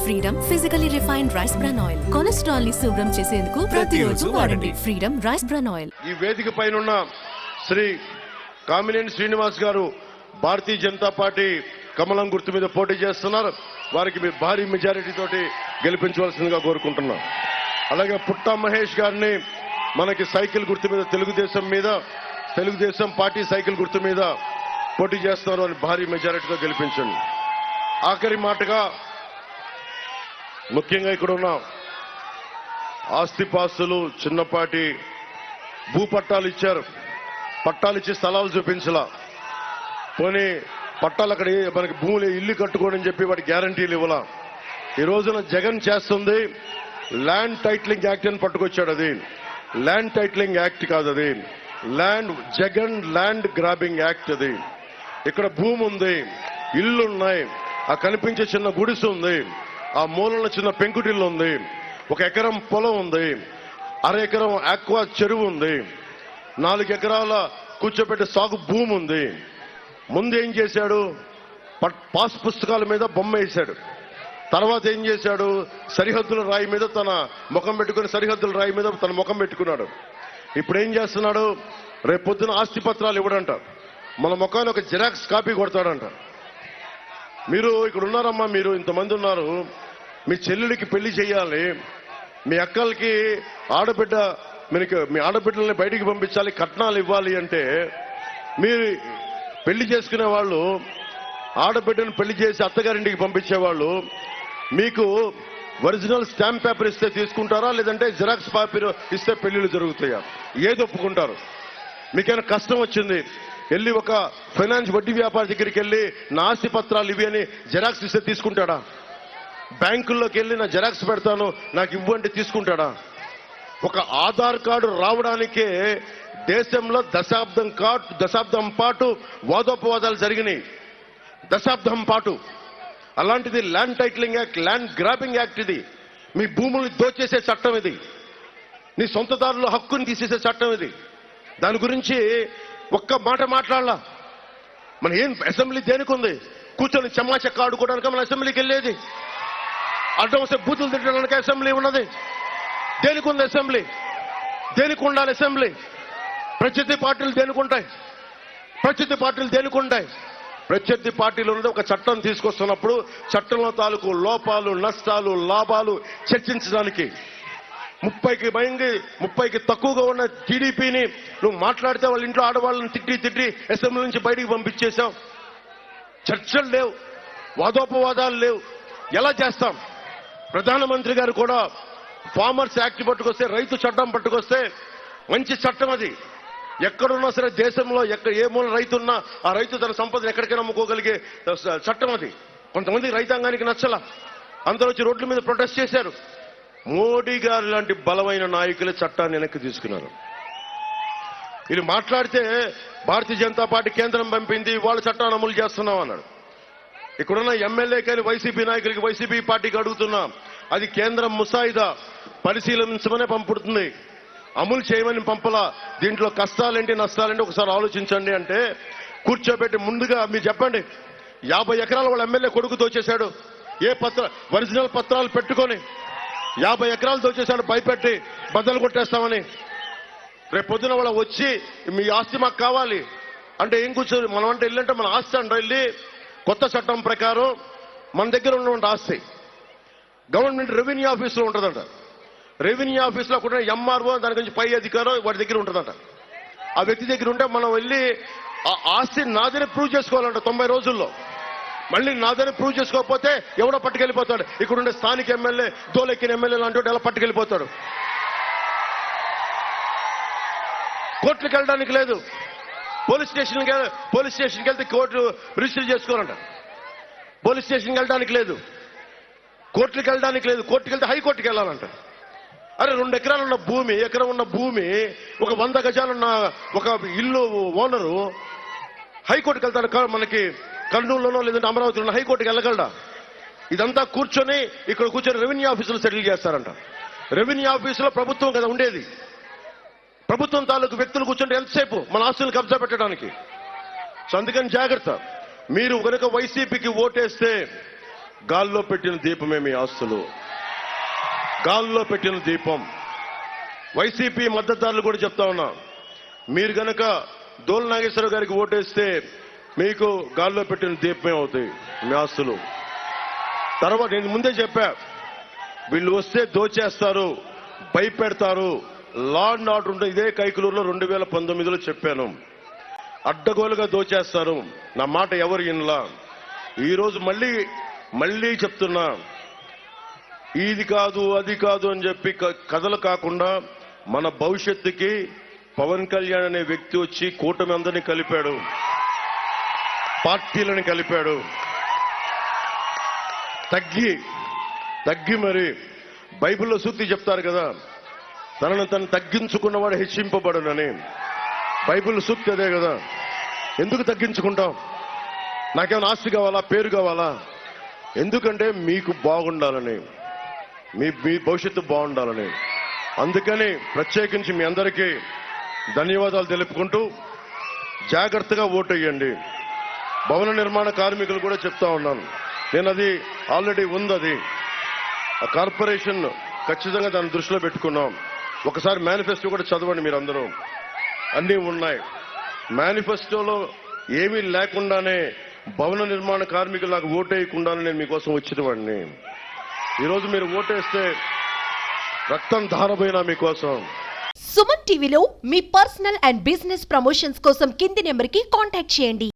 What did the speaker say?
Freedom physically refined rice bran oil cholesterol ని శుభ్రం చేసేందుకు ప్రతిరోజు వాడండి ఫ్రీడమ్ రైస్ బ్రాన్ ఆయిల్. ఈ వేదిక పైన శ్రీ కామినేని శ్రీనివాస్ గారు భారతీయ జనతా పార్టీ కమలం గుర్తు మీద పోటీ చేస్తున్నారు. వారికి మీరు భారీ మెజారిటీ తోటి గెలిపించవలసిందిగా కోరుకుంటున్నాం. అలాగే పుట్టా మహేష్ గారిని మనకి సైకిల్ గుర్తు మీద తెలుగుదేశం పార్టీ సైకిల్ గుర్తు మీద పోటీ చేస్తున్నారు అని భారీ మెజారిటీతో గెలిపించండి. ఆఖరి మాటగా ముఖ్యంగా ఇక్కడ ఉన్న ఆస్తిపాస్తులు చిన్నపాటి భూపట్టాలు ఇచ్చారు. పట్టాలు ఇచ్చి స్థలాలు చూపించలా. పోనీ పట్టాలు అక్కడ మనకి భూములు ఇల్లు కట్టుకోని చెప్పి వాటి గ్యారంటీలు ఇవ్వాల. ఈ రోజున జగన్ చేస్తుంది ల్యాండ్ టైటిలింగ్ యాక్ట్ అని పట్టుకొచ్చాడు. అది ల్యాండ్ టైటిలింగ్ యాక్ట్ కాదు, అది జగన్ ల్యాండ్ గ్రాబింగ్ యాక్ట్. అది ఇక్కడ భూమి ఉంది, ఇల్లున్నాయి, ఆ కనిపించే చిన్న గుడిసె ఉంది, ఆ మూలంలో చిన్న పెంకుటిల్లు ఉంది, 1 ఎకరం పొలం ఉంది, 1/2 ఎకరం ఆక్వా చెరువు ఉంది, 4 ఎకరాల కూర్చోబెట్టే సాగు భూమి ఉంది. ముందు ఏం చేశాడు? పాస్ పుస్తకాల మీద బొమ్మ వేశాడు. తర్వాత ఏం చేశాడు? సరిహద్దుల రాయి మీద తన ముఖం పెట్టుకుని సరిహద్దుల రాయి మీద తన ముఖం పెట్టుకున్నాడు. ఇప్పుడు ఏం చేస్తున్నాడు? రేపు పొద్దున ఆస్తి పత్రాలు ఇవ్వడంట, మన ముఖాన్ని ఒక జిరాక్స్ కాపీ కొడతాడంట. మీరు ఇక్కడ ఉన్నారమ్మా, మీరు ఇంతమంది ఉన్నారు, మీ చెల్లెలికి పెళ్లి చేయాలి, మీ అక్కలకి ఆడబిడ్డ, మీ ఆడబిడ్డల్ని బయటికి పంపించాలి, కట్నాలు ఇవ్వాలి అంటే మీరు పెళ్లి చేసుకునే వాళ్ళు, ఆడబిడ్డను పెళ్లి చేసి అత్తగారింటికి పంపించేవాళ్ళు మీకు ఒరిజినల్ స్టాంప్ పేపర్ ఇస్తే తీసుకుంటారా, లేదంటే జిరాక్స్ పేపర్ ఇస్తే పెళ్లిళ్ళు జరుగుతాయా? ఏది ఒప్పుకుంటారు? మీకైనా కష్టం వచ్చింది, వెళ్ళి ఒక ఫైనాన్స్ వడ్డీ వ్యాపారి దగ్గరికి వెళ్ళి నా ఆస్తి పత్రాలు ఇవి అని జిరాక్స్ ఇస్తే తీసుకుంటాడా? బ్యాంకుల్లోకి వెళ్ళి నా జిరాక్స్ పెడతాను నాకు ఇవ్వండి తీసుకుంటాడా? ఒక ఆధార్ కార్డు రావడానికే దేశంలో దశాబ్దం పాటు వాదోపవాదాలు జరిగినాయి. దశాబ్దం పాటు. అలాంటిది land titling act, land grabbing act. ఇది మీ భూముల్ని దోచేసే చట్టం. ఇది నీ సొంతదారుల హక్కుని తీసేసే చట్టం. ఇది దాని గురించి ఒక్క మాట మాట్లాడాలా? మన ఏం అసెంబ్లీ దేనికి ఉంది? కూర్చొని చెమ్మాచెక్క ఆడుకోవడానికి మన అసెంబ్లీకి వెళ్ళేది? అడ్డం వస్తే బూతులు తిట్టడానికి అసెంబ్లీ ఉన్నది? దేనికి ఉంది అసెంబ్లీ? దేనికి ఉండాలి అసెంబ్లీ? ప్రత్యర్థి పార్టీలు దేనికి ఉంటాయి? ప్రత్యర్థి పార్టీలు ఉన్నది ఒక చట్టం తీసుకొస్తున్నప్పుడు చట్టంలో తాలూకు లోపాలు, నష్టాలు, లాభాలు చర్చించడానికి. 30కి తక్కువగా ఉన్న టీడీపీని నువ్వు మాట్లాడితే వాళ్ళ ఇంట్లో ఆడవాళ్ళని తిట్టి అసెంబ్లీ నుంచి బయటికి పంపించేశాం. చర్చలు లేవు, వాదోపవాదాలు లేవు. ఎలా చేస్తాం? ప్రధానమంత్రి గారు కూడా ఫార్మర్స్ యాక్ట్ పట్టుకొస్తే, రైతు చట్టం పట్టుకొస్తే మంచి చట్టం అది. ఎక్కడున్నా సరే దేశంలో ఏ మూల రైతు ఉన్నా ఆ రైతు తన సంపదను ఎక్కడికైనా అమ్ముకోగలిగే చట్టం అది. కొంతమంది రైతాంగానికి నచ్చలా, అందరూ వచ్చి రోడ్ల మీద ప్రొటెస్ట్ చేశారు. మోడీ గారు లాంటి బలమైన నాయకులే చట్టాన్ని వెనక్కి తీసుకున్నారు. వీళ్ళు మాట్లాడితే భారతీయ జనతా పార్టీ కేంద్రం పంపింది, వాళ్ళ చట్టాన్ని అమలు చేస్తున్నాం అన్నాడు. ఇక్కడున్న ఎమ్మెల్యేకి, వైసీపీ నాయకులకి, వైసీపీ పార్టీకి అడుగుతున్నాం, అది కేంద్రం ముసాయిదా పరిశీలించమనే పంపుతుంది, అమలు చేయమని పంపలా. దీంట్లో కష్టాలేంటి నష్టాలేంటి ఒకసారి ఆలోచించండి అంటే కూర్చోబెట్టి ముందుగా మీరు చెప్పండి. 50 ఎకరాలు వాళ్ళ ఎమ్మెల్యే కొడుకు దోచేశాడు. ఒరిజినల్ పత్రాలు పెట్టుకొని 50 ఎకరాలు దోచేశాడు, భయపెట్టి బద్దలు కొట్టేస్తామని. రేపు పొద్దున వాళ్ళ వచ్చి మీ ఆస్తి మాకు కావాలి అంటే ఏం కూర్చోరు? మనం అంటే వెళ్ళంటే మన ఆస్తి అంట, వెళ్ళి కొత్త చట్టం ప్రకారం మన దగ్గర ఉన్నటువంటి ఆస్తి గవర్నమెంట్ రెవెన్యూ ఆఫీసులో ఉంటుందంట. రెవెన్యూ ఆఫీసులో కూడా ఎంఆర్ఓ, దాని గురించి పై అధికారం వాడి దగ్గర ఉంటుందంట. ఆ వ్యక్తి దగ్గర ఉంటే మనం వెళ్ళి ఆ ఆస్తి నాదని ప్రూవ్ చేసుకోవాలంట 90 రోజుల్లో. మళ్ళీ నాదని ప్రూవ్ చేసుకోకపోతే ఎవడో పట్టుకెళ్ళిపోతాడు. ఇక్కడ ఉండే స్థానిక ఎమ్మెల్యే, దోలెక్కిన ఎమ్మెల్యే లాంటి ఎలా పట్టుకెళ్ళిపోతాడు. కోర్టులకు వెళ్ళడానికి లేదు, పోలీస్ స్టేషన్కి వెళ్తే కోర్టు రిజిస్టర్ చేసుకోవాలంట. పోలీస్ స్టేషన్కి వెళ్ళడానికి లేదు, కోర్టులకు వెళ్ళడానికి లేదు, కోర్టుకు వెళ్తే హైకోర్టుకి వెళ్ళాలంట. అరే 2 ఎకరాలు ఉన్న భూమి, ఎకరం ఉన్న భూమి, ఒక 100 గజాలున్న ఒక ఇల్లు ఓనరు హైకోర్టుకి వెళ్తాడు. మనకి కర్నూలులోనో లేదంటే అమరావతిలోనో హైకోర్టుకి వెళ్ళగలడా? ఇదంతా ఇక్కడ కూర్చొని రెవెన్యూ ఆఫీసులు సెటిల్ చేస్తారంట. రెవెన్యూ ఆఫీసులో ప్రభుత్వం కదా ఉండేది. ప్రభుత్వం తాలూకు వ్యక్తులు కూర్చుంటే ఎంతసేపు మన ఆస్తులను కబ్జా పెట్టడానికి. సో అందుకని జాగ్రత్త. మీరు కనుక వైసీపీకి ఓటేస్తే గాల్లో పెట్టిన దీపమే మీ ఆస్తులు. గాల్లో పెట్టిన దీపం. వైసీపీ మద్దతుదారులు కూడా చెప్తా ఉన్నా, మీరు గనక దోల నాగేశ్వర గారికి ఓటేస్తే మీకు గాల్లో పెట్టిన దీపమే అవుతాయి మీ ఆస్తులు. తర్వాత నేను ముందే చెప్పా, వీళ్ళు వస్తే దోచేస్తారు, భయపెడతారు, లా అండ్ ఆర్డర్ ఉంటుంది. ఇదే కైకలూరులో 2019లో చెప్పాను, అడ్డగోలుగా దోచేస్తారు. నా మాట ఎవరు వినలా. ఈరోజు మళ్ళీ చెప్తున్నా, ఇది కాదు అది కాదు అని చెప్పి కథలు కాకుండా మన భవిష్యత్తుకి పవన్ కళ్యాణ్ అనే వ్యక్తి వచ్చి కూటమి అందరినీ కలిపాడు, పార్టీలను కలిపాడు. తగ్గి మరి బైబిల్లో సూక్తి చెప్తారు కదా, తనను తను తగ్గించుకున్నవాడు హెచ్చింపబడునని. బైబిల్ సూక్తి అదే కదా. ఎందుకు తగ్గించుకుంటాం? నాకేమైనా ఆస్తి కావాలా, పేరు కావాలా? ఎందుకంటే మీకు బాగుండాలని, మీ భవిష్యత్తు బాగుండాలని. అందుకని ప్రత్యేకించి మీ అందరికీ ధన్యవాదాలు తెలుపుకుంటూ జాగ్రత్తగా ఓటు వేయండి. భవన నిర్మాణ కార్మికులు కూడా చెప్తా ఉన్నాను, నేను అది ఆల్రెడీ ఉంది. అది ఆ కార్పొరేషన్ ఖచ్చితంగా దాన్ని దృష్టిలో పెట్టుకున్నాం. ఒకసారి మేనిఫెస్టో కూడా చదవండి మీరందరూ, అన్నీ ఉన్నాయి. మేనిఫెస్టోలో ఏమీ లేకుండానే భవన నిర్మాణ కార్మికులు నాకు ఓటేయకుండానే నేను మీకోసం వచ్చిన వాడిని. ఈరోజు మీరు ఓటేస్తే రక్తం ధారపోయినా మీకోసం. సుమన్ టీవీలో మీ పర్సనల్ అండ్ బిజినెస్ ప్రమోషన్స్ కోసం కింది నెంబర్కి కాంటాక్ట్ చేయండి.